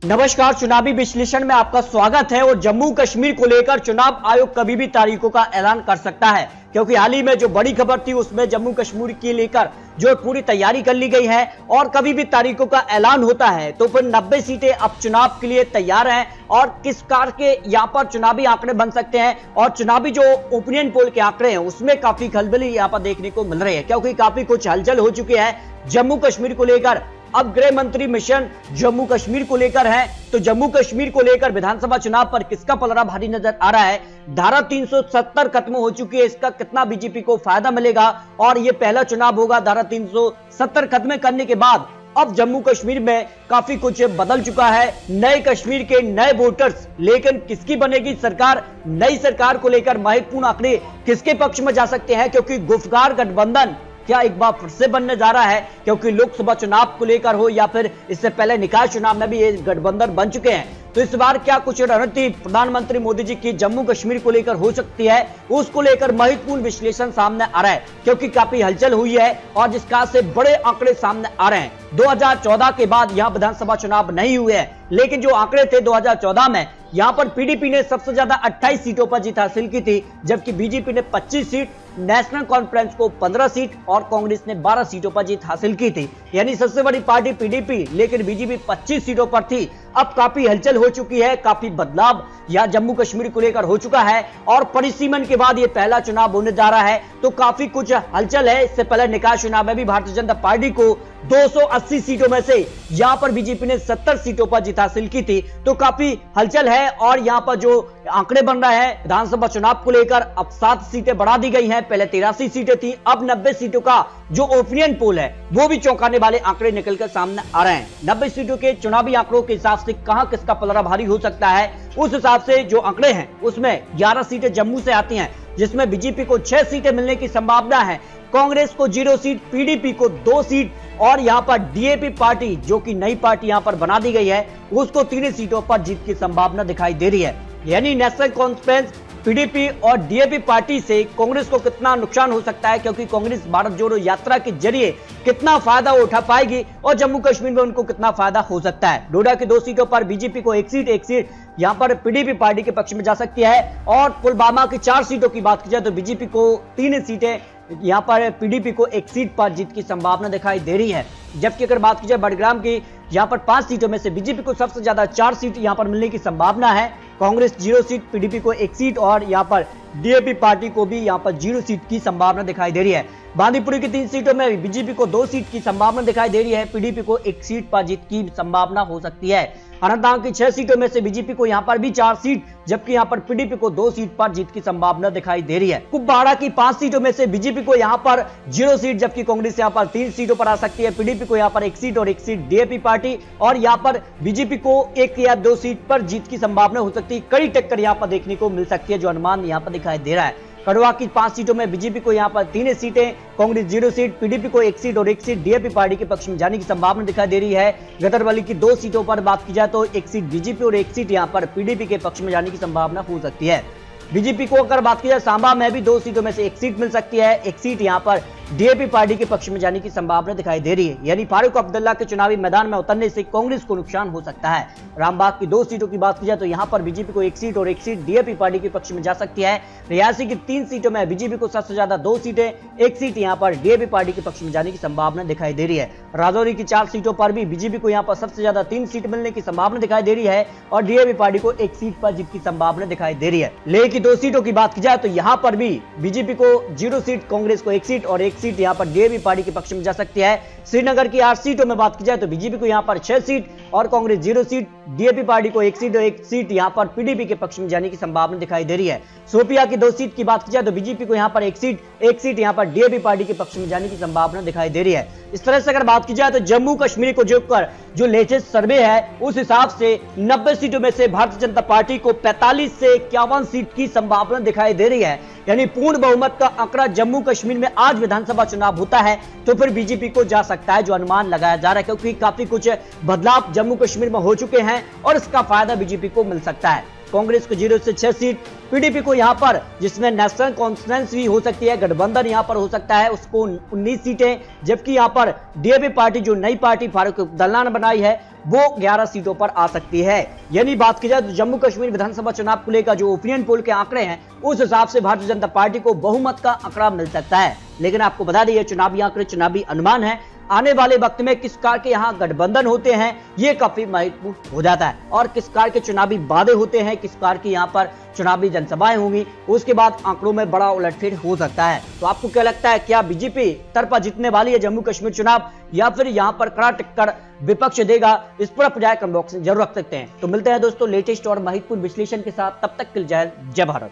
नमस्कार, चुनावी विश्लेषण में आपका स्वागत है। और जम्मू कश्मीर को लेकर चुनाव आयोग कभी भी तारीखों का ऐलान कर सकता है, क्योंकि हाल ही में जो बड़ी खबर थी उसमें जम्मू कश्मीर के लेकर जो पूरी तैयारी कर ली गई है और कभी भी तारीखों का ऐलान होता है तो फिर 90 सीटें अब चुनाव के लिए तैयार हैं और किस कार के यहाँ पर चुनावी आंकड़े बन सकते हैं। और चुनावी जो ओपिनियन पोल के आंकड़े हैं उसमें काफी खलबली यहाँ पर देखने को मिल रही है, क्योंकि काफी कुछ हलचल हो चुकी है जम्मू कश्मीर को लेकर। अब गृह मंत्री मिशन जम्मू कश्मीर को लेकर है, तो जम्मू कश्मीर को लेकर विधानसभा चुनाव पर किसका पलड़ा भारी नजर आ रहा है। धारा 370 खत्म हो चुकी है, इसका कितना बीजेपी को फायदा मिलेगा और यह पहला चुनाव होगा धारा 370 खत्म करने के बाद। अब जम्मू कश्मीर में काफी कुछ बदल चुका है, नए कश्मीर के नए वोटर्स, लेकिन किसकी बनेगी सरकार, नई सरकार को लेकर महत्वपूर्ण आंकड़े किसके पक्ष में जा सकते हैं, क्योंकि गुफकार गठबंधन क्या एक बार फिर से बनने जा रहा है, क्योंकि लोकसभा चुनाव को लेकर हो या फिर इससे पहले निकाय चुनाव में भी ये गठबंधन बन चुके हैं। तो इस बार क्या कुछ रणनीति प्रधानमंत्री मोदी जी की जम्मू कश्मीर को लेकर हो सकती है, उसको लेकर महत्वपूर्ण विश्लेषण सामने आ रहा है, क्योंकि काफी हलचल हुई है और जिसका से बड़े आंकड़े सामने आ रहे हैं। 2014 के बाद यहां विधानसभा चुनाव नहीं हुए हैं, लेकिन जो आंकड़े थे 2014 में यहां पर पीडीपी ने सबसे ज्यादा 28 सीटों पर जीत हासिल की थी, जबकि बीजेपी ने 25 सीट, नेशनल कॉन्फ्रेंस को 15 सीट और कांग्रेस ने 12 सीटों पर जीत हासिल की थी। यानी सबसे बड़ी पार्टी पीडीपी, लेकिन बीजेपी 25 सीटों पर थी। अब काफी हलचल हो चुकी है, काफी बदलाव यहां जम्मू कश्मीर को लेकर हो चुका है और परिसीमन के बाद यह पहला चुनाव होने जा रहा है, तो काफी कुछ हलचल है। इससे पहले निकाय चुनाव में भी भारतीय जनता पार्टी को 280 सीटों में से यहां पर बीजेपी ने 70 सीटों पर जीत हासिल की थी, तो काफी हलचल है। और यहां पर जो आंकड़े बन रहे हैं विधानसभा चुनाव को लेकर, अब 7 सीटें बढ़ा दी गई हैं, पहले 83 सीटें थी, अब 90 सीटों का जो ओपिनियन पोल है वो भी चौंकाने वाले आंकड़े निकलकर सामने आ रहे हैं। 90 सीटों के चुनावी आंकड़ों के हिसाब से कहां किसका पलड़ा भारी हो सकता है, उस हिसाब से जो आंकड़े हैं उसमें 11 सीटें जम्मू से आती हैं, जिसमें बीजेपी को 6 सीटें मिलने की संभावना है, कांग्रेस को 0 सीट, पीडीपी को 2 सीट और यहां पर डीएपी पार्टी जो कि नई पार्टी यहां पर बना दी गई है उसको 3 सीटों पर जीत की संभावना दिखाई दे रही है। यानी नेशनल कॉन्फ्रेंस, पीडीपी और डीएपी पार्टी से कांग्रेस को कितना नुकसान हो सकता है, क्योंकि कांग्रेस भारत जोड़ो यात्रा के जरिए कितना फायदा उठा पाएगी और जम्मू कश्मीर में उनको कितना फायदा हो सकता है। डोडा की 2 सीटों पर बीजेपी को 1 सीट यहां पर पीडीपी पार्टी के पक्ष में जा सकती है और पुलवामा की 4 सीटों की बात की जाए तो बीजेपी को 3 सीटें, यहां पर पीडीपी को 1 सीट पर जीत की संभावना दिखाई दे रही है। जबकि अगर बात की जाए बड़ग्राम की, यहां पर 5 सीटों में से बीजेपी को सबसे ज्यादा 4 सीट यहां पर मिलने की संभावना है, कांग्रेस 0 सीट, पीडीपी को 1 सीट और यहां पर डीएपी पार्टी को भी यहां पर 0 सीट की संभावना दिखाई दे रही है। बांदीपुरी की 3 सीटों में बीजेपी को 2 सीट की संभावना दिखाई दे रही है, पीडीपी को 1 सीट पर जीत की संभावना हो सकती है। अनंतनाग की 6 सीटों में से बीजेपी को यहां पर भी 4 सीट, जबकि यहां पर पीडीपी को 2 सीट पर जीत की संभावना दिखाई दे रही है। कुपवाड़ा की 5 सीटों में से बीजेपी को यहां पर 0 सीट, जबकि कांग्रेस यहां पर 3 सीटों पर आ सकती है, पीडीपी को यहां पर 1 सीट और 1 सीट डीएपी पार्टी और यहां पर बीजेपी को 1 या 2 सीट पर जीत की संभावना हो सकती है। कड़ी टक्कर यहां पर देखने को मिल सकती है, जो अनुमान यहां पर दिखाई दे रहा है। कड़वा की 5 सीटों में बीजेपी को यहां पर 3 सीटें, कांग्रेस 0 सीट, पीडीपी को 1 सीट और 1 सीट डीएपी पार्टी के पक्ष में जाने की संभावना दिखाई दे रही है। गदरवाली की 2 सीटों पर बात की जाए तो 1 सीट बीजेपी और 1 सीट यहां पर पीडीपी के पक्ष में जाने की संभावना हो सकती है। बीजेपी को अगर बात की जाए सांबा में भी 2 सीटों में से 1 सीट मिल सकती है, 1 सीट यहां पर डीएपी पार्टी के पक्ष में जाने की संभावना दिखाई दे रही है। यानी फारूक अब्दुल्ला के चुनावी मैदान में उतरने से कांग्रेस को नुकसान हो सकता है। रामबाग की 2 सीटों की बात की जाए तो यहां पर बीजेपी को 1 सीट और 1 सीट डीएपी पार्टी के पक्ष में जा सकती है। रियासी की 3 सीटों में बीजेपी को सबसे ज्यादा 2 सीटें, 1 सीट यहां पर डीएपी पार्टी के पक्ष में जाने की संभावना दिखाई दे रही है। राजौरी की 4 सीटों पर भी बीजेपी को यहां पर सबसे ज्यादा 3 सीट मिलने की संभावना दिखाई दे रही है और डीएपी पार्टी को 1 सीट पर जीत की संभावना दिखाई दे रही है। लेह की 2 सीटों की बात की जाए तो यहां पर भी बीजेपी को 0 सीट, कांग्रेस को 1 सीट और 1 सीट यहां पर डीएपी पार्टी के पक्ष में जा सकती है। श्रीनगर की 8 सीटों में बात की जाए तो बीजेपी को यहां पर 6 सीट और कांग्रेस 0 सीट, डीएपी पार्टी को 1 सीट और 1 सीट यहां पर पीडीपी के पक्ष में जाने की संभावना दिखाई दे रही है। शोपिया की 2 सीट की बात की जाए तो बीजेपी को यहां पर 1 सीट यहां पर डीएपी पार्टी के पक्ष में जाने की संभावना दिखाई दे रही है। इस तरह से अगर बात की जाए तो जम्मू कश्मीर को जोड़कर जो लेटेस्ट सर्वे है उस हिसाब से 90 सीटों में से भारतीय जनता पार्टी को 45 से 51 सीट की संभावना दिखाई दे रही है। यानी पूर्ण बहुमत का आंकड़ा जम्मू कश्मीर में आज विधानसभा चुनाव होता है तो फिर बीजेपी को जा सकता है, जो अनुमान लगाया जा रहा है, क्योंकि काफी कुछ बदलाव जम्मू कश्मीर में हो चुके हैं और इसका फायदा बीजेपी को मिल सकता है। कांग्रेस को 0 से 6 सीट, पीडीपी को यहां पर, जिसमें नेशनल कॉन्फ्रेंस भी हो सकती है, गठबंधन यहां पर हो सकता है, उसको 19 सीटें, जबकि यहां पर डीएपी पार्टी जो नई पार्टी फारूक अब्दुल्ला ने बनाई है वो 11 सीटों पर आ सकती है। यानी बात की जाए तो जम्मू कश्मीर विधानसभा चुनाव को लेकर जो ओपिनियन पोल के आंकड़े हैं उस हिसाब से भारतीय जनता पार्टी को बहुमत का आंकड़ा मिल सकता है। लेकिन आपको बता दें, चुनावी आंकड़े चुनावी अनुमान है, आने वाले वक्त में किस कार के यहाँ गठबंधन होते हैं ये काफी महत्वपूर्ण हो जाता है, और किस कार के चुनावी वादे होते हैं, किस कार की यहाँ पर चुनावी जनसभाएं होंगी, उसके बाद आंकड़ों में बड़ा उलटफेर हो सकता है। तो आपको क्या लगता है, क्या बीजेपी तरफा जीतने वाली है जम्मू कश्मीर चुनाव, या फिर यहाँ पर कड़ा टक्कर विपक्ष देगा? इस पर आप राय कमेंट बॉक्स में जरूर रख सकते हैं। तो मिलते हैं दोस्तों लेटेस्ट और महत्वपूर्ण विश्लेषण के साथ, तब तक के लिए जय भारत।